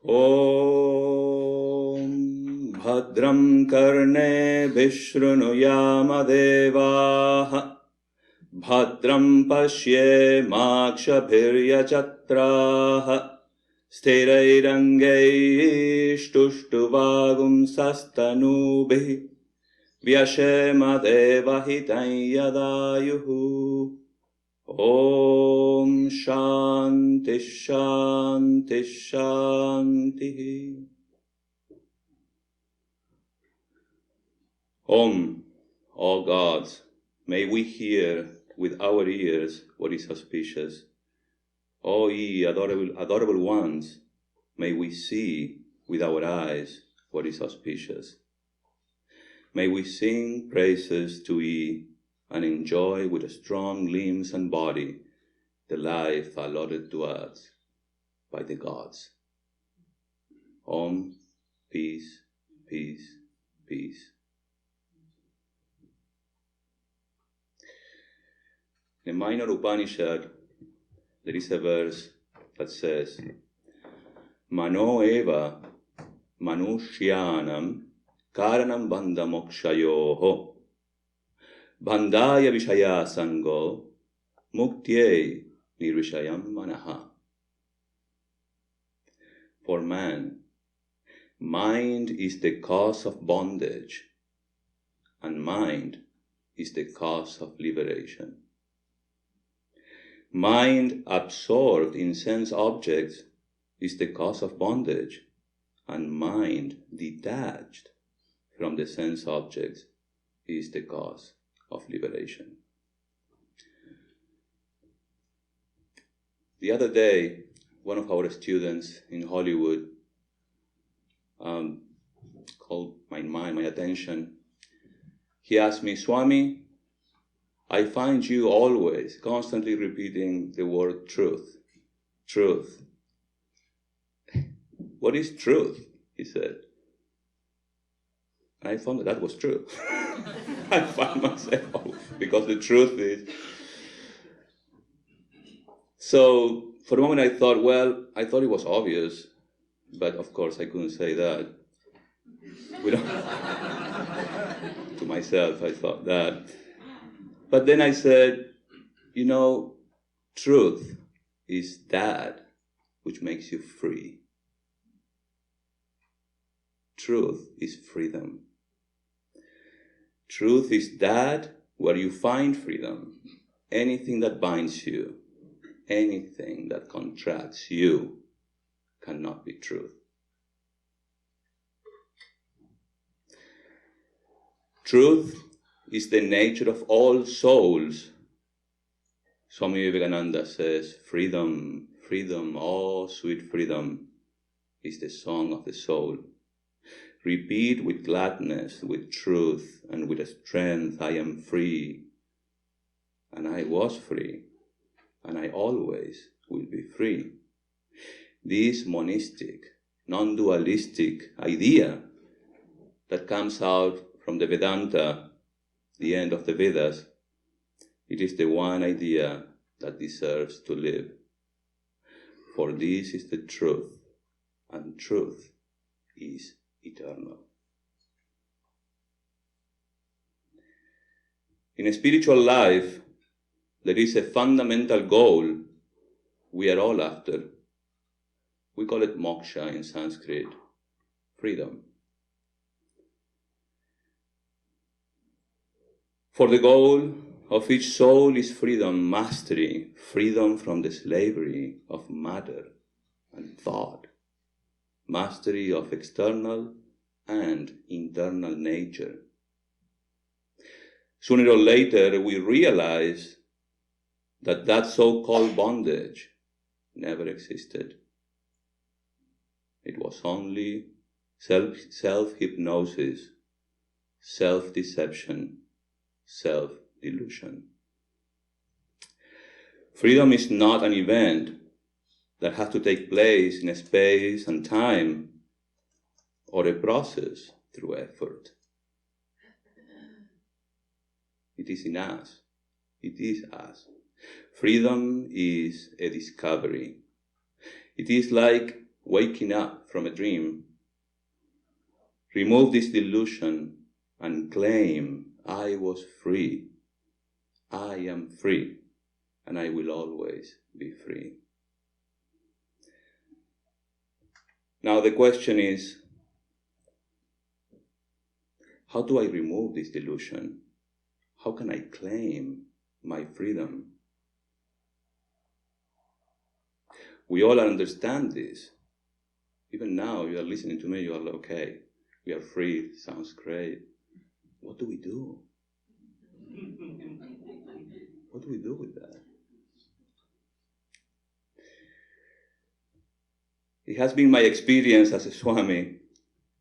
Om Bhadram Karne Vishrunuyama Devaha Bhadram Pashye Makshabhirya Chatraha Stirairangay Shtushtuvagum Sastanubhi Vyashema Devahitayadayuhu Om Shanti Shanti Shanti. Om, all gods, may we hear with our ears what is auspicious. O ye adorable ones, may we see with our eyes what is auspicious. May we sing praises to ye and enjoy with strong limbs and body the life allotted to us by the gods. Om, peace, peace, peace. In the Minor Upanishad, there is a verse that says, Mano eva manushyanam karanam bandha mokshayoho bandhaya vishaya sango muktye nirvishayam manaha. For man, mind is the cause of bondage, and mind is the cause of liberation. Mind absorbed in sense objects is the cause of bondage, and mind detached from the sense objects is the cause of liberation. The other day, one of our students in Hollywood called my attention. He asked me, Swami, I find you always constantly repeating the word truth. Truth. What is truth? He said. And I found that was true. I found myself, because the truth is. So for a moment I thought it was obvious, but of course I couldn't say that. To myself, I thought that. But then I said, truth is that which makes you free. Truth is freedom. Truth is that where you find freedom. Anything that binds you, anything that contracts you, cannot be truth. Truth is the nature of all souls. Swami Dhyanayogananda says, freedom, freedom, oh sweet freedom, is the song of the soul. Repeat with gladness, with truth, and with strength, I am free. And I was free, and I always will be free. This monistic, non-dualistic idea that comes out from the Vedanta, the end of the Vedas, it is the one idea that deserves to live. For this is the truth, and truth is eternal. In a spiritual life, there is a fundamental goal we are all after. We call it moksha in Sanskrit, freedom. For the goal of each soul is freedom, mastery, freedom from the slavery of matter and thought, mastery of external and internal nature. Sooner or later, we realize that so-called bondage never existed. It was only self-hypnosis, self-deception, self-delusion. Freedom is not an event that has to take place in a space and time, or a process through effort. It is in us. It is us. Freedom is a discovery. It is like waking up from a dream, remove this delusion and claim, I was free. I am free, and I will always be free. Now the question is, how do I remove this delusion? How can I claim my freedom? We all understand this. Even now, you are listening to me, you are like, okay, we are free, sounds great. What do we do? What do we do with that? It has been my experience as a Swami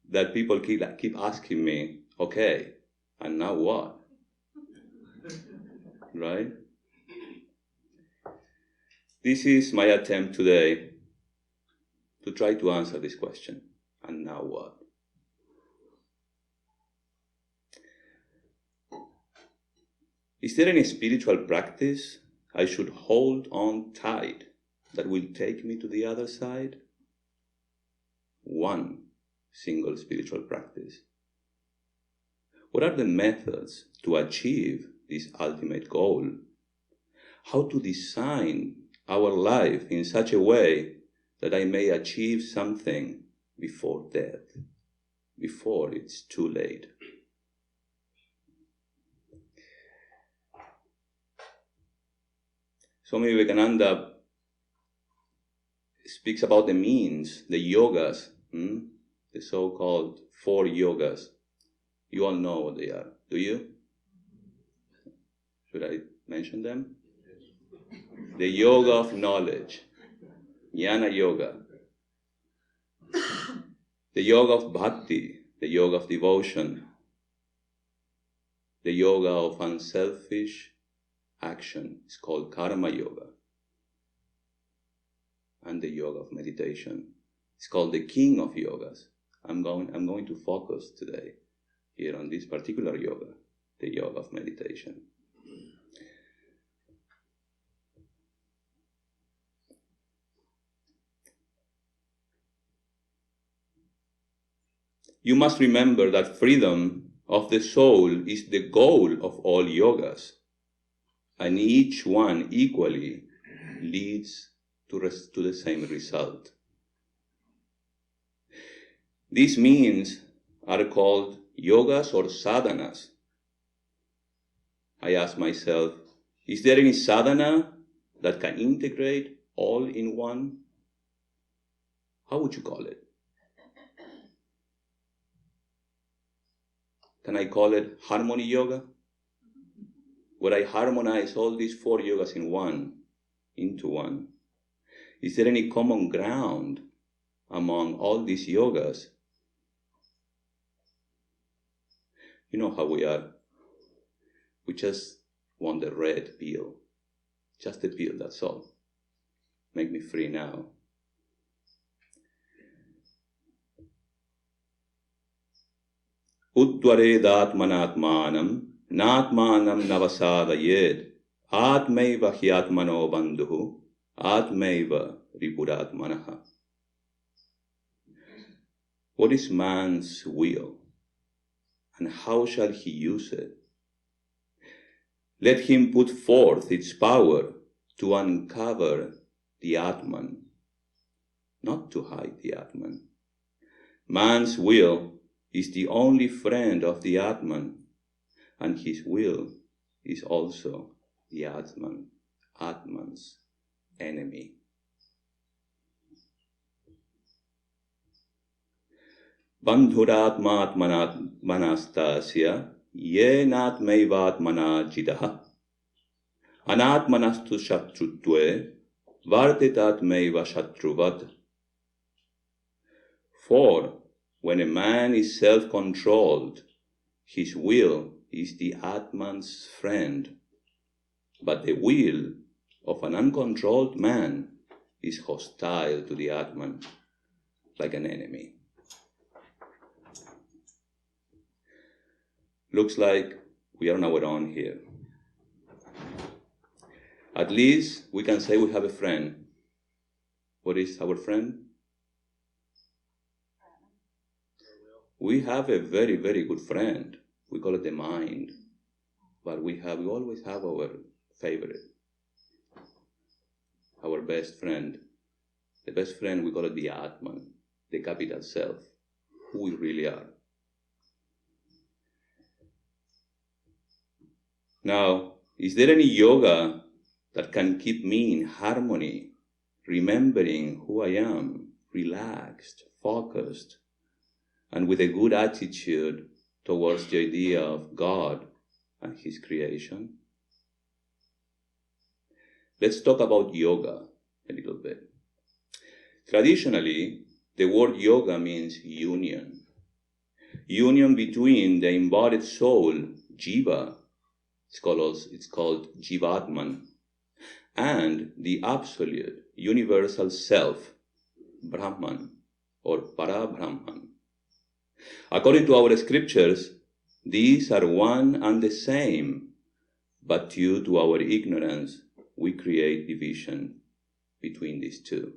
that people keep asking me, okay, and now what? Right? This is my attempt today to try to answer this question. And now what? Is there any spiritual practice I should hold on tight that will take me to the other side? One single spiritual practice. What are the methods to achieve this ultimate goal? How to design our life in such a way that I may achieve something before death, before it's too late. Swami Vivekananda speaks about the means, the yogas, the so-called 4 yogas. You all know what they are, do you? Should I mention them? The yoga of knowledge, Jnana Yoga. The yoga of bhakti, the yoga of devotion. The yoga of unselfish action is called Karma Yoga. And the yoga of meditation. It's called the king of yogas. I'm going to focus today here on this particular yoga, the yoga of meditation. You must remember that freedom of the soul is the goal of all yogas, and each one equally leads to the same result. These means are called yogas or sadhanas. I ask myself, is there any sadhana that can integrate all in one? How would you call it? Can I call it harmony yoga? Where I harmonize all these 4 yogas into one. Is there any common ground among all these yogas? You know how we are. We just want the red pill. Just the pill, that's all. Make me free now. Udvaredatmanatmanam natmanam navasadayed atmaiva hyatmano bandhu atmaiva ripuratmanaha. What is man's will, and how shall he use it? Let him put forth its power to uncover the Atman, not to hide the Atman. Man's will is the only friend of the Atman, and his will is also the Atman's enemy. Bandhuratmatmanastasya ye natmaivatmana jidaha anatmanastu shatrutve vartetatmaiva shatruvat. For when a man is self-controlled, his will is the Atman's friend, but the will of an uncontrolled man is hostile to the Atman, like an enemy. Looks like we are on our own here. At least we can say we have a friend. What is our friend? we have a very, very good friend. We call it the mind. But we always have our favorite, our best friend. The best friend, we call it the Atman, the capital self, who we really are. Now, is there any yoga that can keep me in harmony, remembering who I am, relaxed, focused, and with a good attitude towards the idea of God and His creation? Let's talk about yoga a little bit. Traditionally, the word yoga means union. Union between the embodied soul, Jiva, it's called Jivatman, and the absolute, universal self, Brahman, or Parabrahman. According to our scriptures, these are one and the same, but due to our ignorance, we create division between these two.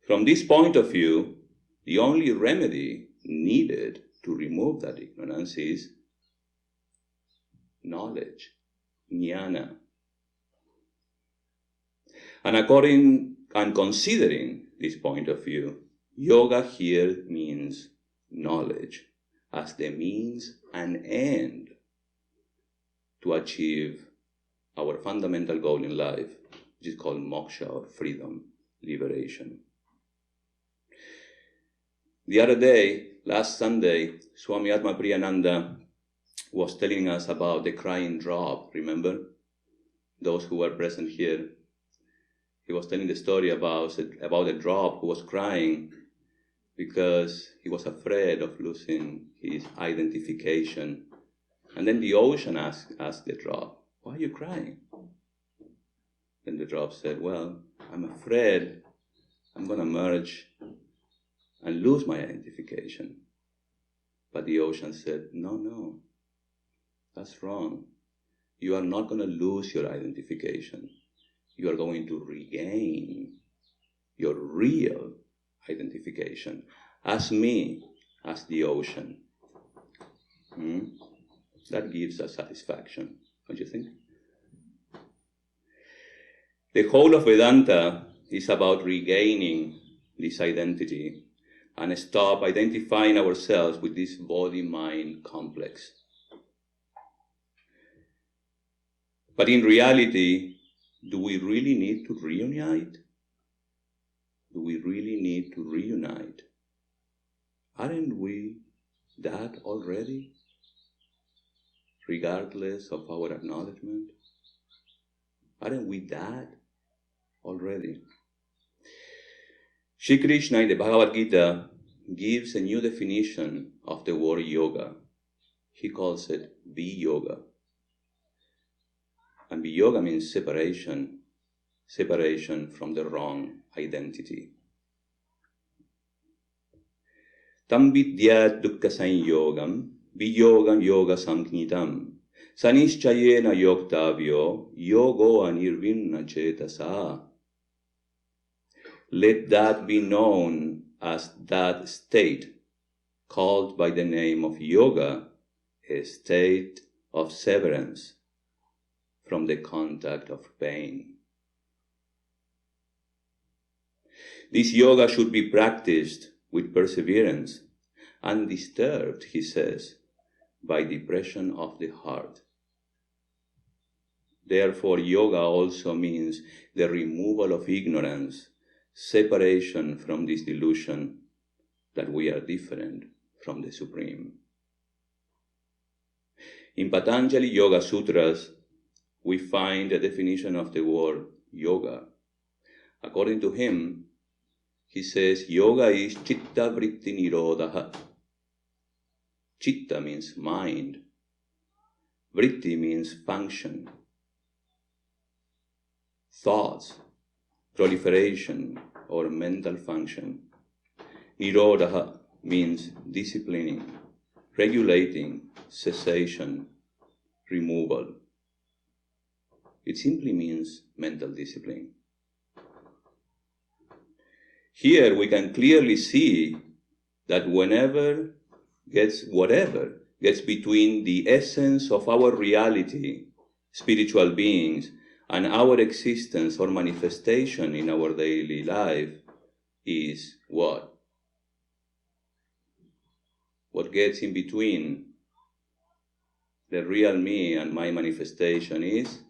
From this point of view, the only remedy needed to remove that ignorance is knowledge, jnana. And considering this point of view, yoga here means knowledge as the means and end to achieve our fundamental goal in life, which is called moksha, or freedom, liberation. The other day, last Sunday, Swami Dhyanayogananda was telling us about the crying drop, remember? Those who were present here. He was telling the story about a drop who was crying because he was afraid of losing his identification. And then the ocean asked the drop, "Why are you crying?" Then the drop said, "Well, I'm afraid I'm going to merge and lose my identification." But the ocean said, no, that's wrong. You are not going to lose your identification. You are going to regain your real identification as me, as the ocean. That gives us satisfaction, don't you think? The whole of Vedanta is about regaining this identity and stop identifying ourselves with this body-mind complex. But in reality, do we really need to reunite? Do we really need to reunite? Aren't we that already? Regardless of our acknowledgement? Aren't we that already? Shri Krishna in the Bhagavad Gita gives a new definition of the word yoga. He calls it Viyoga. And Viyoga means separation from the wrong identity. Tam vidyat dukkha sanyogam, viyogam yoga samknitam, sanischayena yoktavyo, yogo anirvinna chetasa. Let that be known as that state, called by the name of yoga, a state of severance from the contact of pain. This yoga should be practiced with perseverance, undisturbed, he says, by depression of the heart. Therefore, yoga also means the removal of ignorance, separation from this delusion that we are different from the Supreme. In Patanjali Yoga Sutras, we find a definition of the word yoga. According to him, he says, yoga is chitta vritti nirodha. Chitta means mind. Vritti means function. Thoughts, proliferation, or mental function. Nirodha means disciplining, regulating, cessation, removal. It simply means mental discipline. Here we can clearly see that whatever gets between the essence of our reality, spiritual beings, and our existence or manifestation in our daily life is what? What gets in between the real me and my manifestation is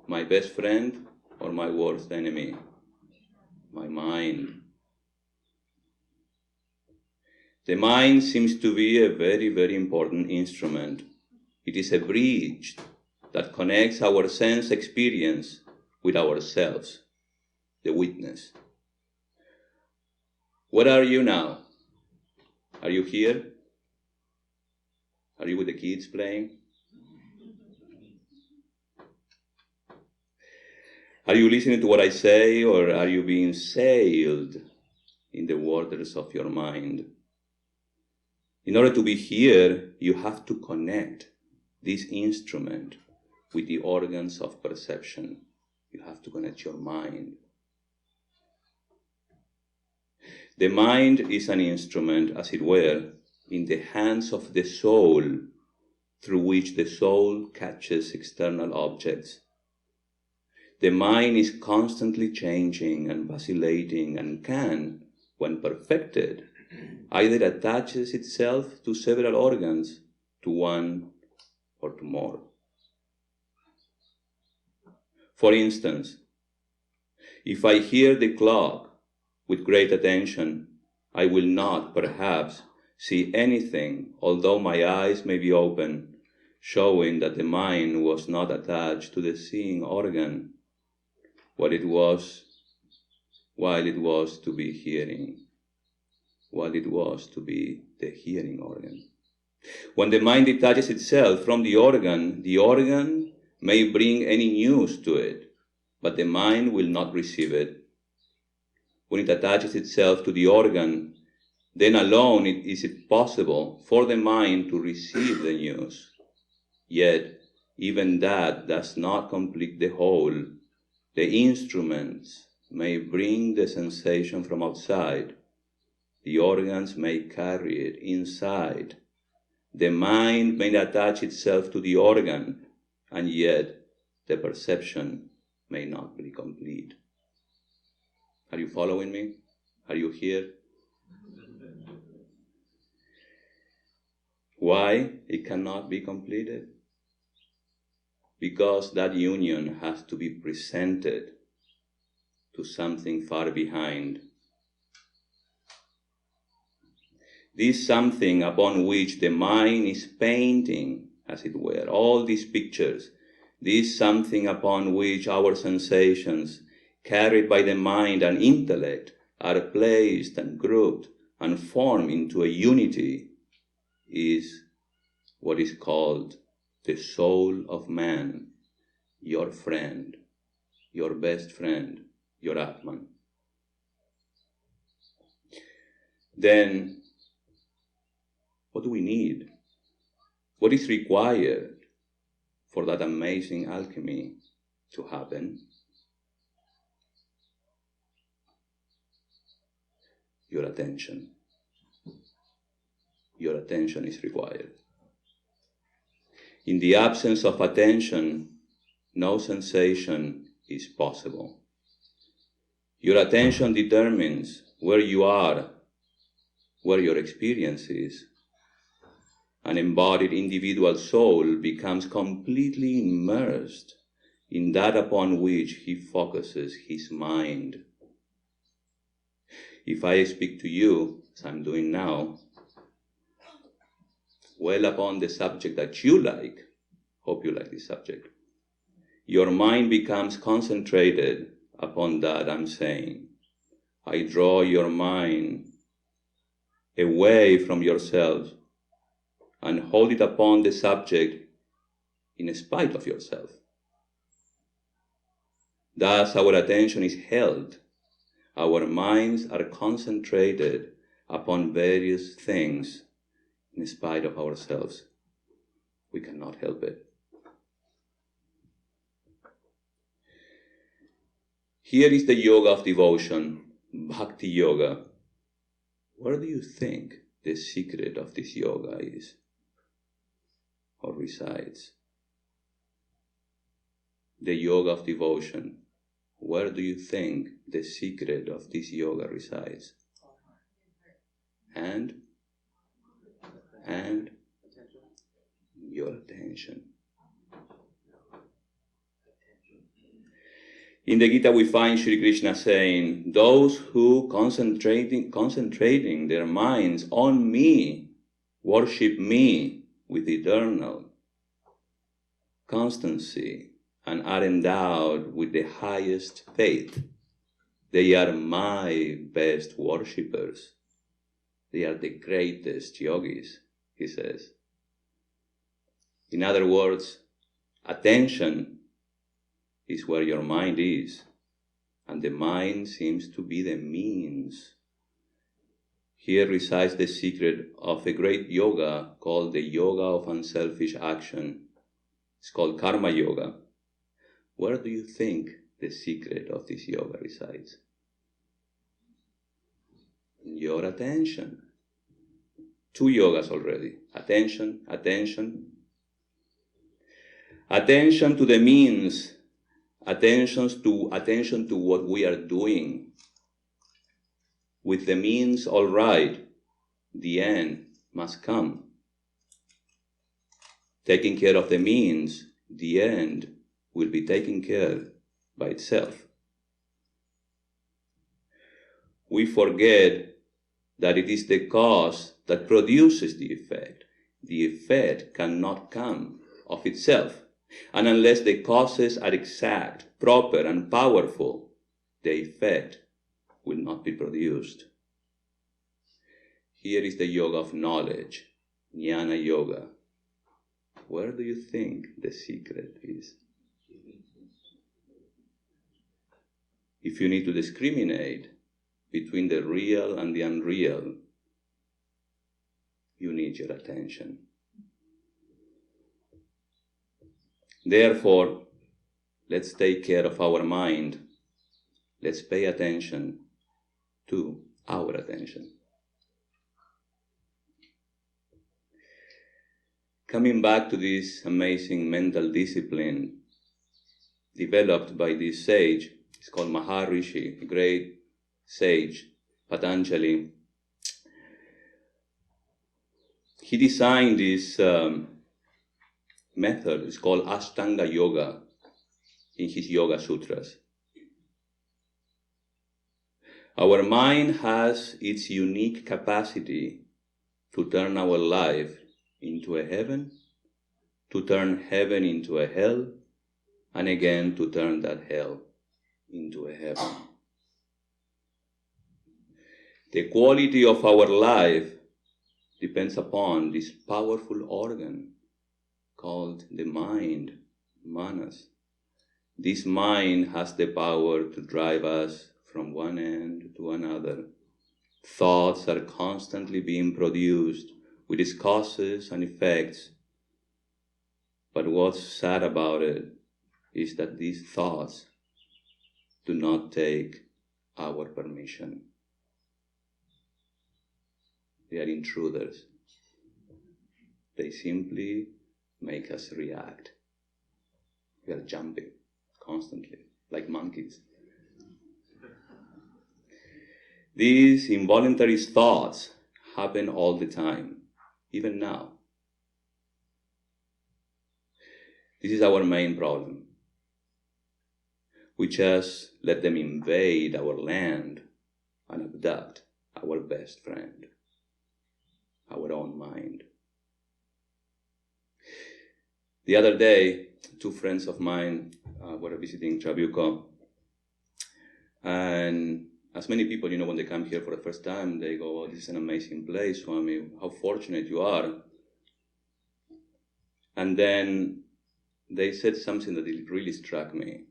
my best friend or my worst enemy? My mind. The mind seems to be a very, very important instrument. It is a bridge that connects our sense experience with ourselves, the witness. Where are you now? Are you here? Are you with the kids playing? Are you listening to what I say, or are you being sailed in the waters of your mind? In order to be here, you have to connect this instrument with the organs of perception. You have to connect your mind. The mind is an instrument, as it were, in the hands of the soul, through which the soul catches external objects. The mind is constantly changing and vacillating and can, when perfected, either attaches itself to several organs, to one or to more. For instance, if I hear the clock with great attention, I will not, perhaps, see anything, although my eyes may be open, showing that the mind was not attached to the seeing organ, while it was to be hearing, while it was to be the hearing organ. When the mind detaches itself from the organ may bring any news to it, but the mind will not receive it. When it attaches itself to the organ, then alone is it possible for the mind to receive the news. Yet, even that does not complete the whole. The instruments may bring the sensation from outside. The organs may carry it inside. The mind may attach itself to the organ, and yet the perception may not be complete. Are you following me? Are you here? Why it cannot be completed? Because that union has to be presented to something far behind. This something upon which the mind is painting, as it were, all these pictures, this something upon which our sensations, carried by the mind and intellect, are placed and grouped and formed into a unity, is what is called the soul of man, your friend, your best friend, your Atman. Then, what do we need? What is required for that amazing alchemy to happen? Your attention. Your attention is required. In the absence of attention, no sensation is possible. Your attention determines where you are, where your experience is. An embodied individual soul becomes completely immersed in that upon which he focuses his mind. If I speak to you, as I'm doing now, well upon the subject that you like, hope you like this subject, your mind becomes concentrated upon that I'm saying. I draw your mind away from yourself and hold it upon the subject in spite of yourself. Thus our attention is held. Our minds are concentrated upon various things in spite of ourselves. We cannot help it. Here is the yoga of devotion, bhakti yoga. where do you think the secret of this yoga is or resides? The yoga of devotion, where do you think the secret of this yoga resides? And your attention. In the Gita we find Sri Krishna saying, those who concentrating their minds on me, worship me with eternal constancy and are endowed with the highest faith. They are my best worshippers. They are the greatest yogis, he says. In other words, attention is where your mind is, and the mind seems to be the means. Here resides the secret of a great yoga called the yoga of unselfish action. It's called karma yoga. Where do you think the secret of this yoga resides? In your attention. 2 yogas already. Attention, attention. Attention to the means. Attention to what we are doing. With the means all right, the end must come. Taking care of the means, the end will be taken care by itself. We forget that it is the cause that produces the effect. The effect cannot come of itself. And unless the causes are exact, proper, and powerful, the effect will not be produced. Here is the yoga of knowledge, Jnana Yoga. Where do you think the secret is? If you need to discriminate between the real and the unreal, you need your attention. Therefore, let's take care of our mind. Let's pay attention to our attention. Coming back to this amazing mental discipline developed by this sage, it's called Maharishi, a great sage, Patanjali. He designed this method, it's called Astanga-Yoga, in his Yoga Sutras. Our mind has its unique capacity to turn our life into a heaven, to turn heaven into a hell, and again to turn that hell into a heaven. The quality of our life depends upon this powerful organ called the mind, manas. This mind has the power to drive us from one end to another. Thoughts are constantly being produced with its causes and effects. But what's sad about it is that these thoughts do not take our permission. They are intruders. They simply make us react. We are jumping constantly, like monkeys. These involuntary thoughts happen all the time, even now. This is our main problem. We just let them invade our land and abduct our best friend, our own mind. The other day, 2 friends of mine were visiting Trabuco, and as many people, when they come here for the first time, they go, "Oh, this is an amazing place, Swami, how fortunate you are." And then they said something that really struck me.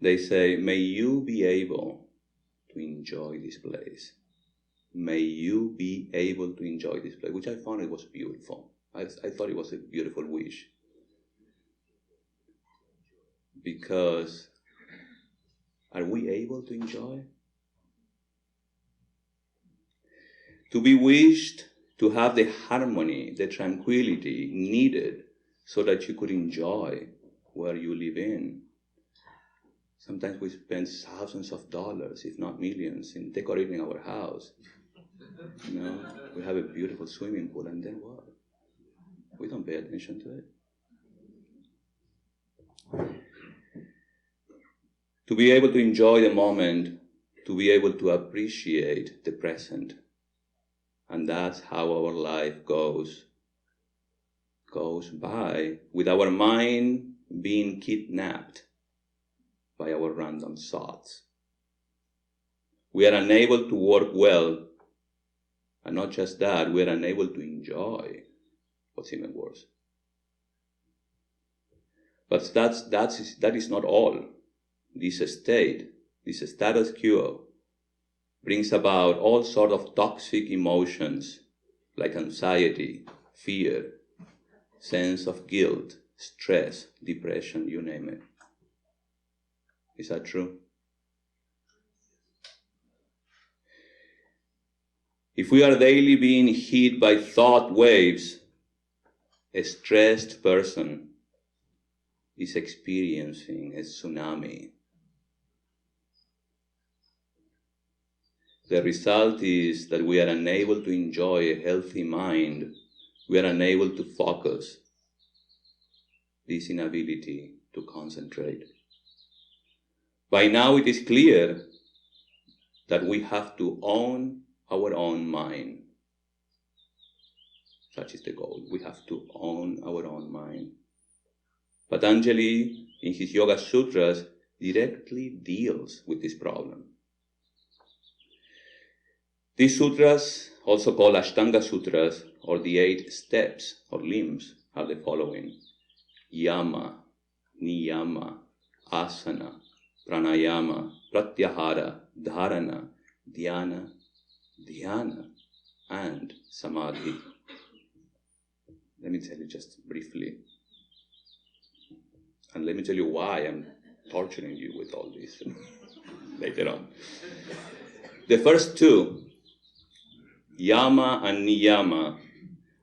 They say, "May you be able to enjoy this place. May you be able to enjoy this place," which I found it was beautiful. I thought it was a beautiful wish. Because are we able to enjoy? to be wished to have the harmony, the tranquility needed so that you could enjoy where you live in. Sometimes we spend thousands of dollars, if not millions, in decorating our house. You know, we have a beautiful swimming pool, and then what? We don't pay attention to it. To be able to enjoy the moment, to be able to appreciate the present. And that's how our life goes by, with our mind being kidnapped by our random thoughts. We are unable to work well, and not just that, we are unable to enjoy what's even worse. But that is not all. This state, this status quo, brings about all sorts of toxic emotions like anxiety, fear, sense of guilt, stress, depression, you name it. Is that true? If we are daily being hit by thought waves, a stressed person is experiencing a tsunami. The result is that we are unable to enjoy a healthy mind. We are unable to focus. This inability to concentrate. By now it is clear that we have to own our own mind. Such is the goal. We have to own our own mind. Patanjali, in his Yoga Sutras, directly deals with this problem. These sutras, also called Ashtanga Sutras, or the 8 steps or limbs, are the following: Yama, Niyama, Asana, Pranayama, Pratyahara, Dharana, Dhyana, Dhyana, and Samadhi. Let me tell you just briefly, and let me tell you why I'm torturing you with all this later on. The first two, Yama and Niyama,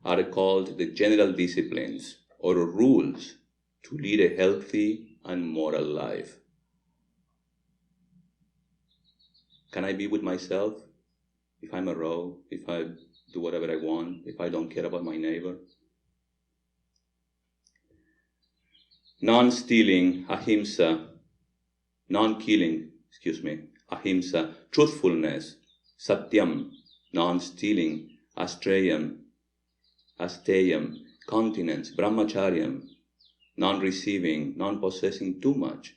are called the general disciplines or rules to lead a healthy and moral life. Can I be with myself if I'm a rogue, if I do whatever I want, if I don't care about my neighbor? Non-stealing, ahimsa, non-killing, ahimsa, truthfulness, satyam, non-stealing, asteyam, continence, brahmacharyam, non-receiving, non-possessing too much,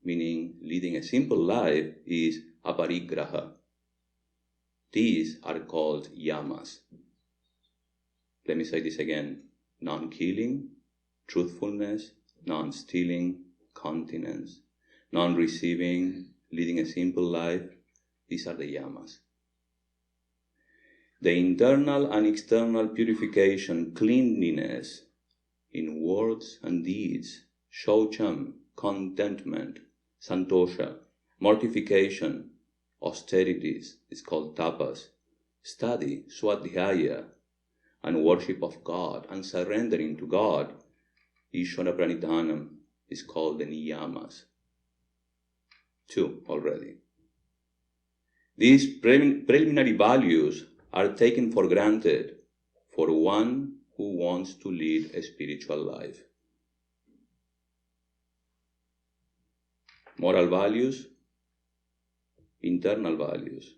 meaning leading a simple life, is aparigraha. These are called yamas. Let me say this again. Non-killing, truthfulness, non-stealing, continence, non-receiving, leading a simple life. These are the yamas. The internal and external purification, cleanliness in words and deeds, shaucham, contentment, santosha, mortification, austerities, is called tapas, study, swadhyaya, and worship of God, and surrendering to God, Ishvara Pranidhanam, is called the niyamas. 2 already. These preliminary values are taken for granted for one who wants to lead a spiritual life. Moral values, internal values,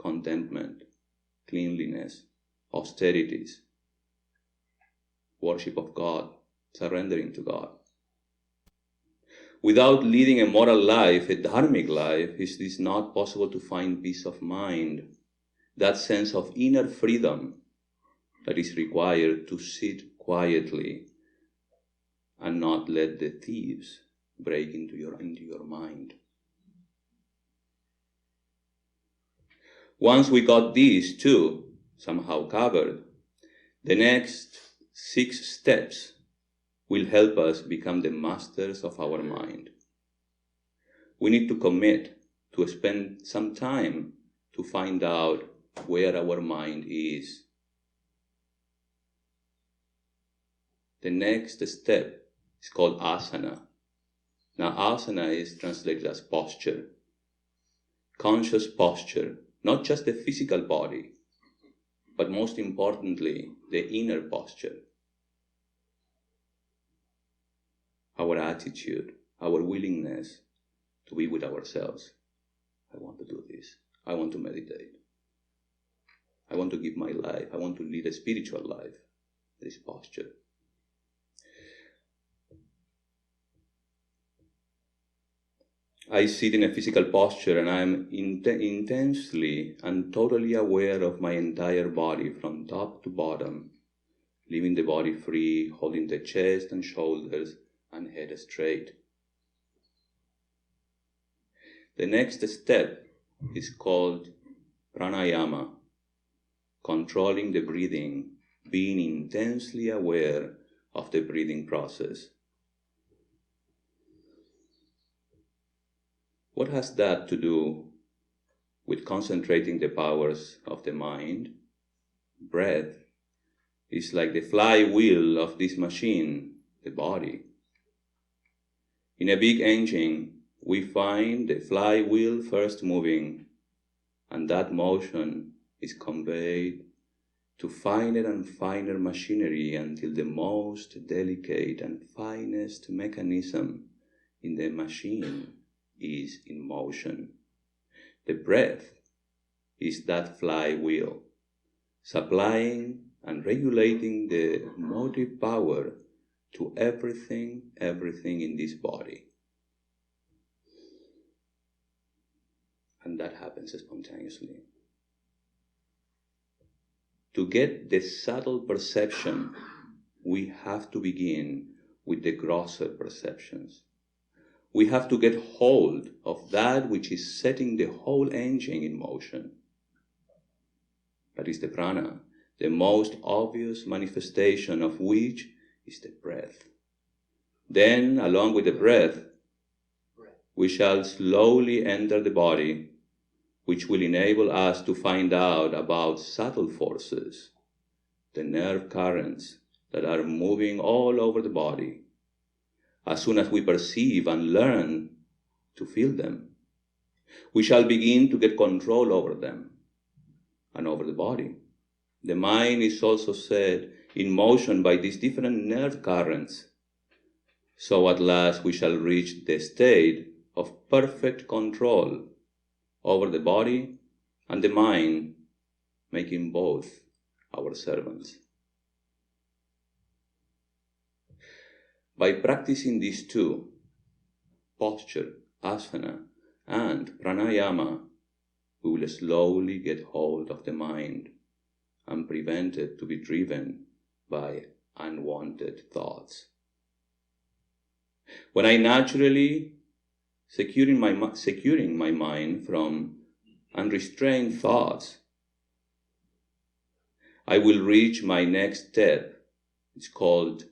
contentment, cleanliness, austerities, worship of God, surrendering to God. Without leading a moral life, a dharmic life, it is not possible to find peace of mind, that sense of inner freedom that is required to sit quietly and not let the thieves break into your mind. Once we got these two somehow covered, the next 6 steps will help us become the masters of our mind. We need to commit to spend some time to find out where our mind is. The next step is called asana. Now, asana is translated as posture, conscious posture, not just the physical body, but most importantly, the inner posture. Our attitude, our willingness to be with ourselves. I want to do this. I want to meditate. I want to give my life. I want to lead a spiritual life. This posture. I sit in a physical posture and I am intensely and totally aware of my entire body from top to bottom, leaving the body free, holding the chest and shoulders and head straight. The next step is called Pranayama, controlling the breathing, being intensely aware of the breathing process. What has that to do with concentrating the powers of the mind? Breath is like the flywheel of this machine, the body. In a big engine, we find the flywheel first moving, and that motion is conveyed to finer and finer machinery until the most delicate and finest mechanism in the machine is in motion. The breath is that flywheel, supplying and regulating the motive power to everything in this body. And that happens spontaneously. To get the subtle perception, we have to begin with the grosser perceptions. We have to get hold of that which is setting the whole engine in motion. That is the prana, the most obvious manifestation of which is the breath. Then, along with the breath, we shall slowly enter the body, which will enable us to find out about subtle forces, the nerve currents that are moving all over the body. As soon as we perceive and learn to feel them, we shall begin to get control over them and over the body. The mind is also set in motion by these different nerve currents. So at last we shall reach the state of perfect control over the body and the mind, making both our servants. By practicing these two, posture, asana, and pranayama, we will slowly get hold of the mind and prevent it to be driven by unwanted thoughts. When I naturally securing my mind from unrestrained thoughts, I will reach my next step. It's called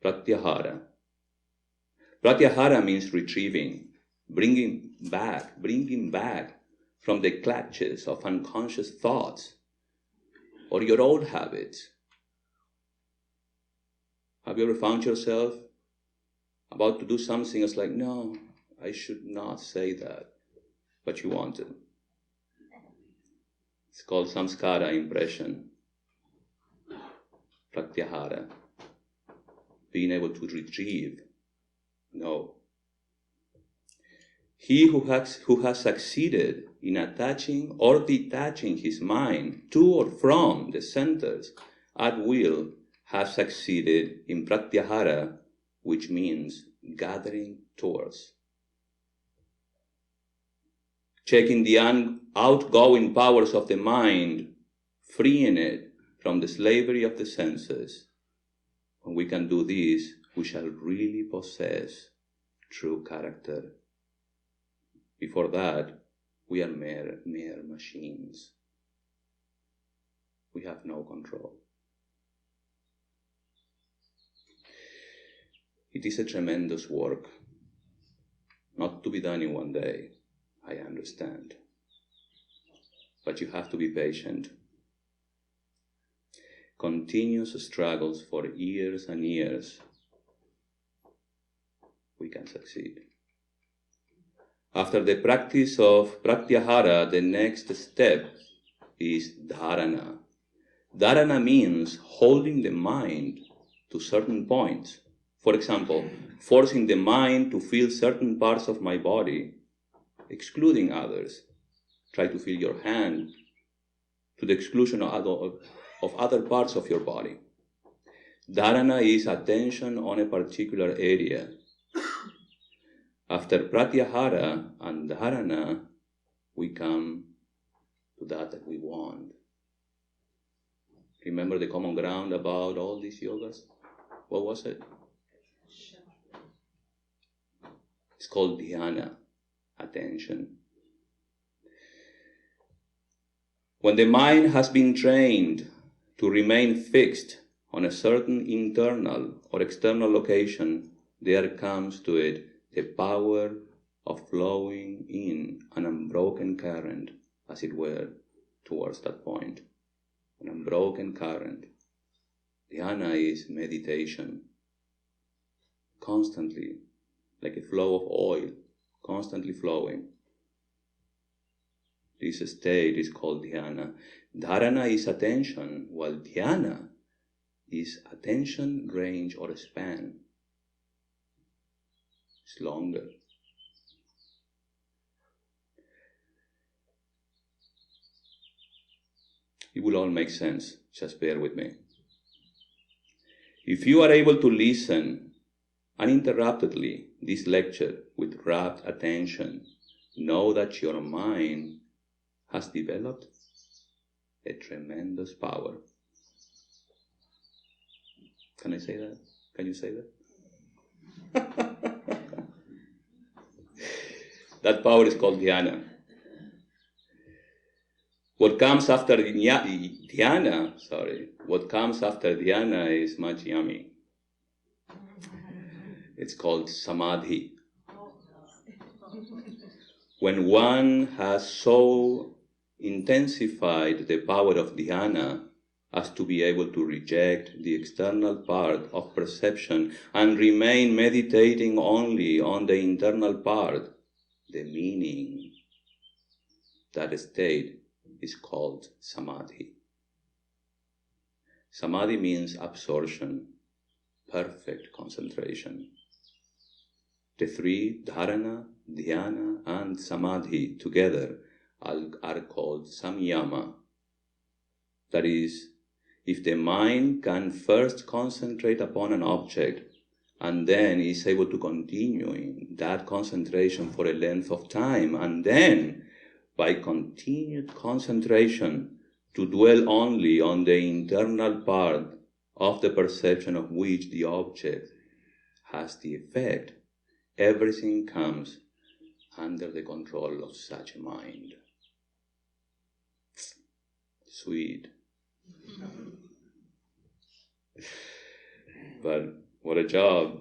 pratyahara. Pratyahara means retrieving, bringing back from the clutches of unconscious thoughts or your old habits. Have you ever found yourself about to do something that's like, no, I should not say that, but you want to? It's called samskara, impression. Pratyahara, being able to retrieve. No. He who has succeeded in attaching or detaching his mind to or from the centers at will has succeeded in pratyahara, which means gathering towards. Checking the outgoing powers of the mind, freeing it from the slavery of the senses. When we can do this, we shall really possess true character. Before that, we are mere machines. We have no control. It is a tremendous work, not to be done in one day, I understand. but you have to be patient. Continuous struggles for years and years, we can succeed. After the practice of pratyahara, the next step is dharana. Dharana means holding the mind to certain points. For example, forcing the mind to feel certain parts of my body, excluding others. Try to feel your hand to the exclusion of other parts of your body. Dharana is attention on a particular area. After pratyahara and dharana, we come to that we want. Remember the common ground about all these yogas? What was it? It's called dhyana, attention. When the mind has been trained to remain fixed on a certain internal or external location, there comes to it the power of flowing in an unbroken current, as it were, towards that point. An unbroken current. Dhyana is meditation. Constantly, like a flow of oil, constantly flowing. This state is called dhyana. Dharana is attention, while dhyana is attention range or span. It's longer. It will all make sense, just bear with me. If you are able to listen uninterruptedly this lecture with rapt attention, know that your mind has developed a tremendous power. Can I say that? Can you say that? That power is called dhyana. What comes after dhyana is much yummy. It's called samadhi. When one has so intensified the power of dhyana as to be able to reject the external part of perception and remain meditating only on the internal part, the meaning, that state is called samadhi. Samadhi means absorption, perfect concentration. The three, dharana, dhyana, and samadhi together are called samyama. That is, if the mind can first concentrate upon an object and then is able to continue in that concentration for a length of time, and then by continued concentration to dwell only on the internal part of the perception of which the object has the effect, everything comes under the control of such a mind. Sweet. But what a job.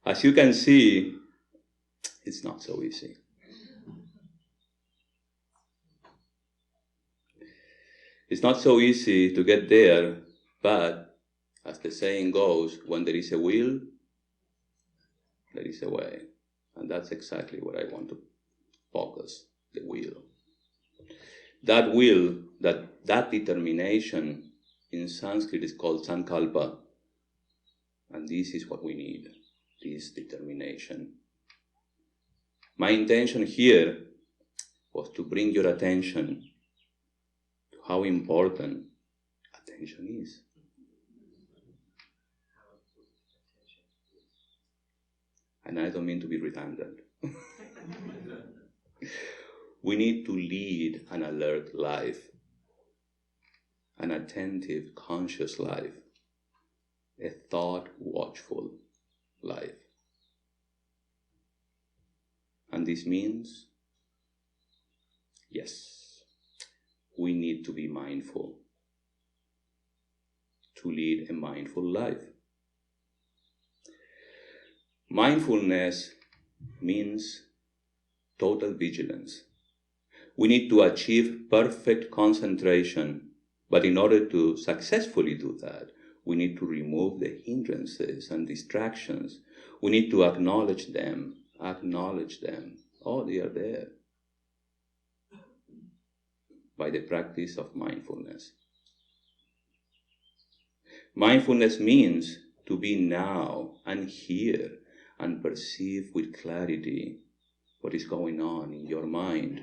As you can see, it's not so easy. It's not so easy to get there, but as the saying goes, when there is a will, there is a way. And that's exactly what I want to focus, the will. That will, that determination in Sanskrit is called sankalpa. And this is what we need, this determination. My intention here was to bring your attention to how important attention is. And I don't mean to be redundant. We need to lead an alert life, an attentive, conscious life, a thought-watchful life. And this means, yes, we need to be mindful, to lead a mindful life. Mindfulness means total vigilance. We need to achieve perfect concentration. But in order to successfully do that, we need to remove the hindrances and distractions. We need to acknowledge them. Oh, they are there. By the practice of mindfulness. Mindfulness means to be now and here and perceive with clarity what is going on in your mind,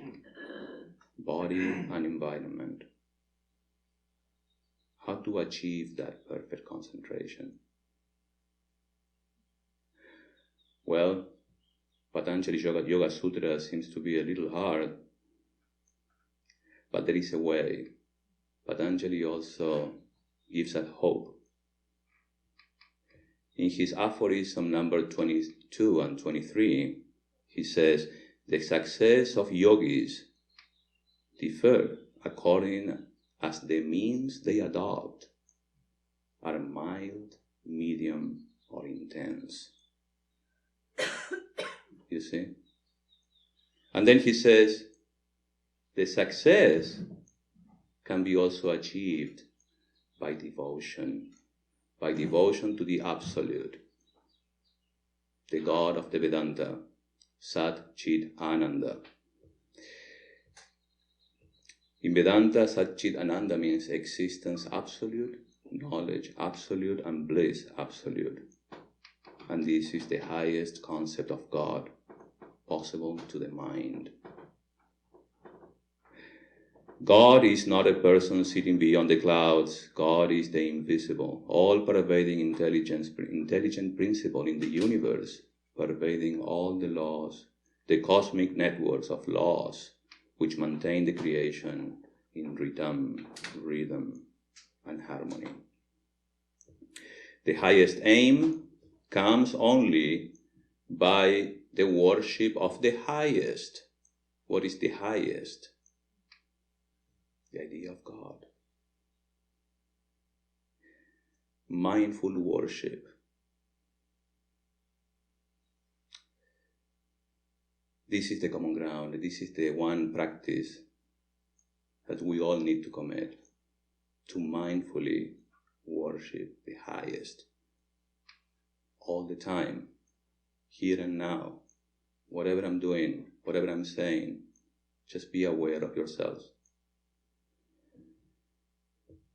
body, and environment. How to achieve that perfect concentration? Well, Patanjali's Yoga Sutras seems to be a little hard, but there is a way. Patanjali also gives us hope. In his aphorism number 22 and 23, he says, the success of yogis differ according as the means they adopt are mild, medium, or intense. You see? And then he says, the success can be also achieved by devotion to the Absolute, the God of the Vedanta, Sat Chit Ananda. In Vedanta, Sat Chit Ananda means existence absolute, knowledge absolute, and bliss absolute. And this is the highest concept of God possible to the mind. God is not a person sitting beyond the clouds. God is the invisible, all-pervading intelligent principle in the universe, pervading all the laws, the cosmic networks of laws which maintain the creation in rhythm, and harmony. The highest aim comes only by the worship of the highest. What is the highest? The idea of God. Mindful worship. This is the common ground. This is the one practice that we all need to commit, to mindfully worship the highest all the time, here and now. Whatever I'm doing, whatever I'm saying, just be aware of yourselves.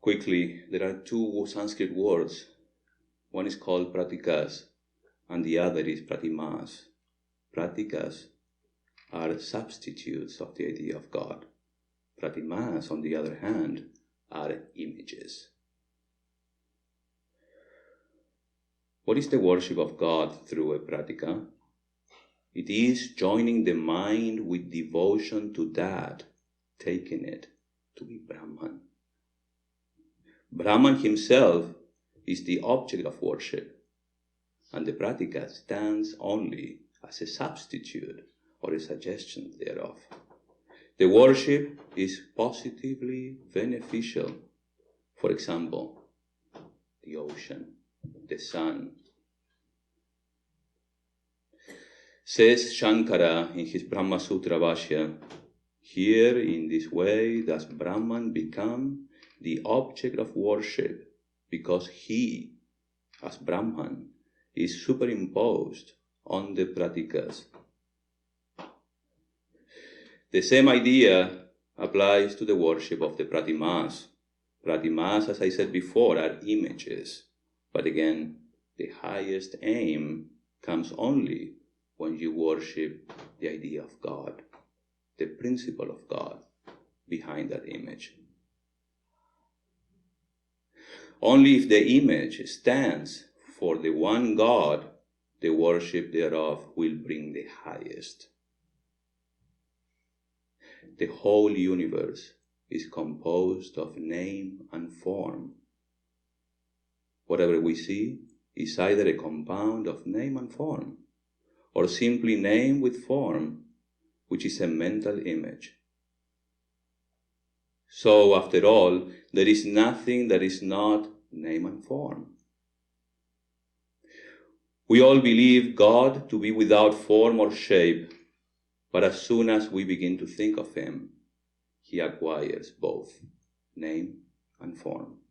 Quickly, there are two Sanskrit words. One is called pratikas, and the other is pratimas. Pratikas are substitutes of the idea of God. Pratimas, on the other hand, are images. What is the worship of God through a pratika? It is joining the mind with devotion to that, taking it to be Brahman. Brahman himself is the object of worship, and the pratika stands only as a substitute or a suggestion thereof. The worship is positively beneficial. For example, the ocean, the sun. Says Shankara in his Brahma Sutra Bhashya, here in this way does Brahman become the object of worship, because he, as Brahman, is superimposed on the pratikas. The same idea applies to the worship of the pratimas. Pratimas, as I said before, are images. But again, the highest aim comes only when you worship the idea of God, the principle of God behind that image. Only if the image stands for the one God, the worship thereof will bring the highest. The whole universe is composed of name and form. Whatever we see is either a compound of name and form, or simply name with form, which is a mental image. So, after all, there is nothing that is not name and form. We all believe God to be without form or shape, but as soon as we begin to think of Him, he acquires both name and form.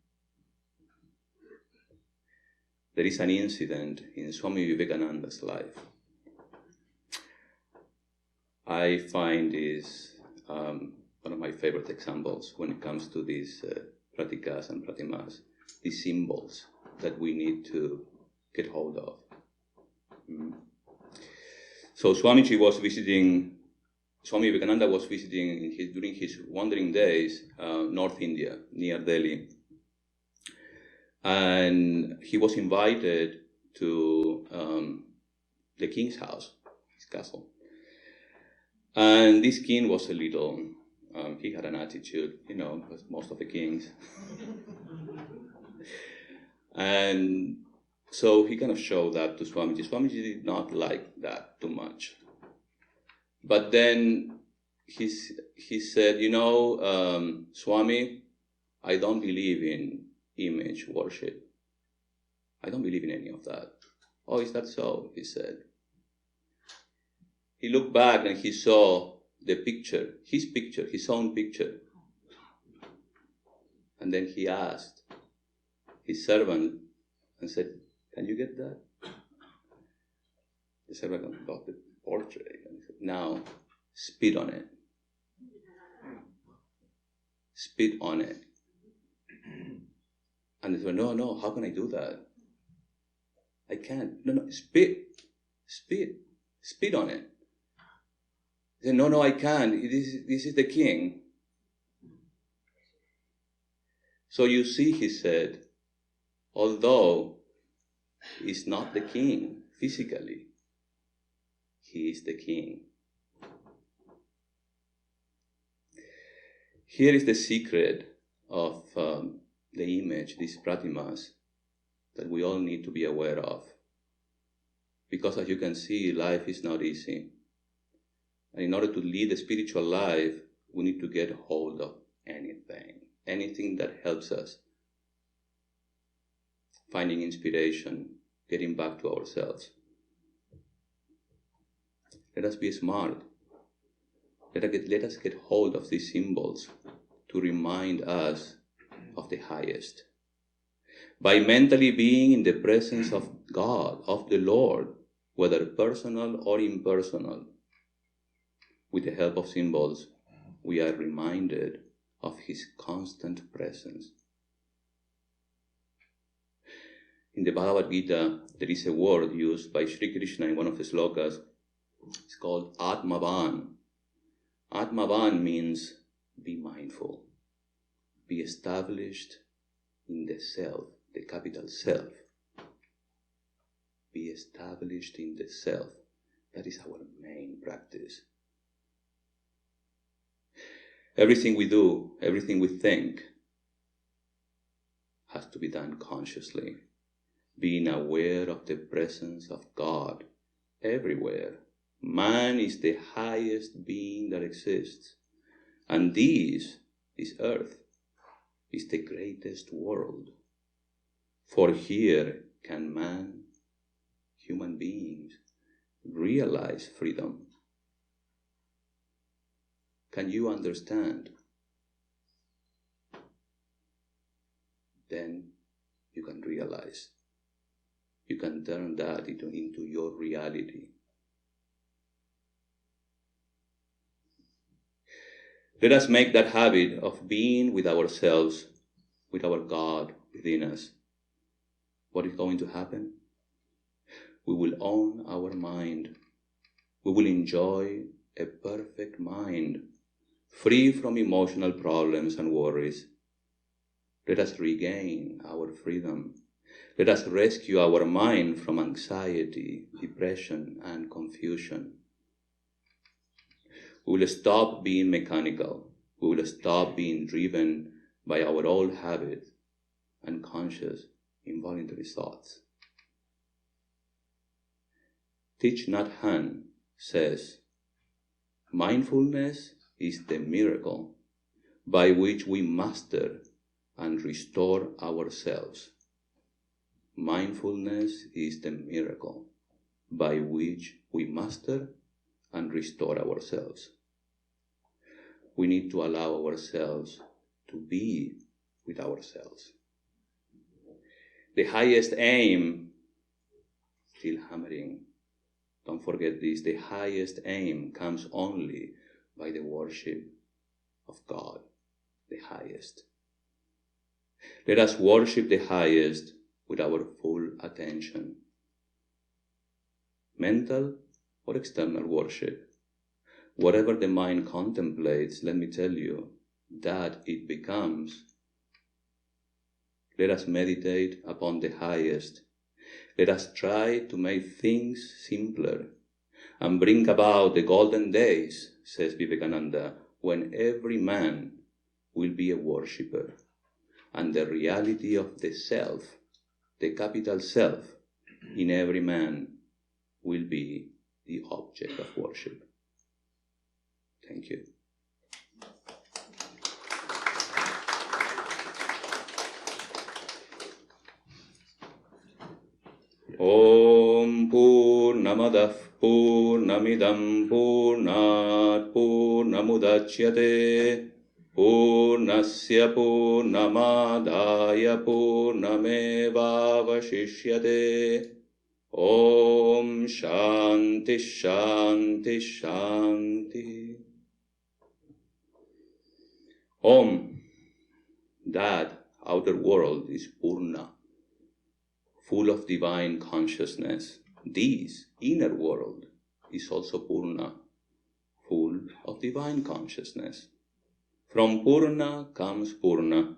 There is an incident in Swami Vivekananda's life. I find is one of my favorite examples when it comes to these pratikas and pratimas, these symbols that we need to get hold of. So Swami Vivekananda was visiting during his wandering days, North India, near Delhi. And he was invited to the king's house, his castle. And this king was a little, he had an attitude, as most of the kings. And so he kind of showed that to Swamiji. Swamiji did not like that too much. But then he said, Swami, I don't believe in image worship. I don't believe in any of that. Oh, is that so? He said. He looked back and he saw the picture, his own picture. And then he asked his servant and said, can you get that? The servant got the portrait and said, now spit on it. Spit on it. And he said, no, how can I do that? I can't. No, spit on it. He said, no, I can't. This is the king. So you see, he said, although he's not the king physically, he is the king. Here is the secret of the image, these pratimas, that we all need to be aware of. Because as you can see, life is not easy. And in order to lead a spiritual life, we need to get hold of anything that helps us finding inspiration, getting back to ourselves. Let us be smart. Let us get hold of these symbols to remind us of the highest. By mentally being in the presence of God, of the Lord, whether personal or impersonal, with the help of symbols, we are reminded of His constant presence. In the Bhagavad Gita, there is a word used by Sri Krishna in one of the slokas. It's called Atmavan. Atmavan means be mindful, be established in the self, the capital self. Be established in the self. That is our main practice. Everything we do, everything we think, has to be done consciously, being aware of the presence of God everywhere. Man is the highest being that exists, and this earth is the greatest world. For here can man, human beings, realize freedom. Can you understand? Then you can realize. You can turn that into your reality. Let us make that habit of being with ourselves, with our God within us. What is going to happen? We will own our mind. We will enjoy a perfect mind, free from emotional problems and worries. Let us regain our freedom. Let us rescue our mind from anxiety, depression, and confusion. We will stop being mechanical. We will stop being driven by our old habits and conscious, involuntary thoughts. Thich Nhat Hanh says, mindfulness is the miracle by which we master and restore ourselves. Mindfulness is the miracle by which we master and restore ourselves. we need to allow ourselves to be with ourselves. The highest aim, still hammering, don't forget this, the highest aim comes only by the worship of God, the highest. Let us worship the highest with our full attention. Mental or external worship. Whatever the mind contemplates, let me tell you, that it becomes. Let us meditate upon the highest. Let us try to make things simpler and bring about the golden days, says Vivekananda, when every man will be a worshipper and the reality of the self, the capital self, in every man will be the object of worship. Thank you. Om Purnamadah Purnamidam Purnat Purnamudachyate Purnasya Purnamadaya Purnamevavashishyate. Om Shanti Shanti Shanti. Om, that outer world is Purna, full of divine consciousness. This inner world is also Purna, full of divine consciousness. From Purna comes Purna.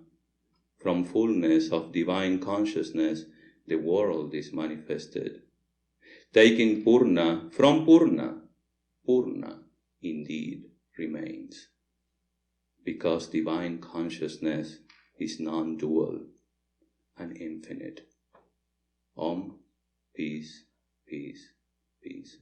From fullness of divine consciousness, the world is manifested. Taking Purna from Purna, Purna indeed remains. Because divine consciousness is non-dual and infinite. Om, peace, peace, peace.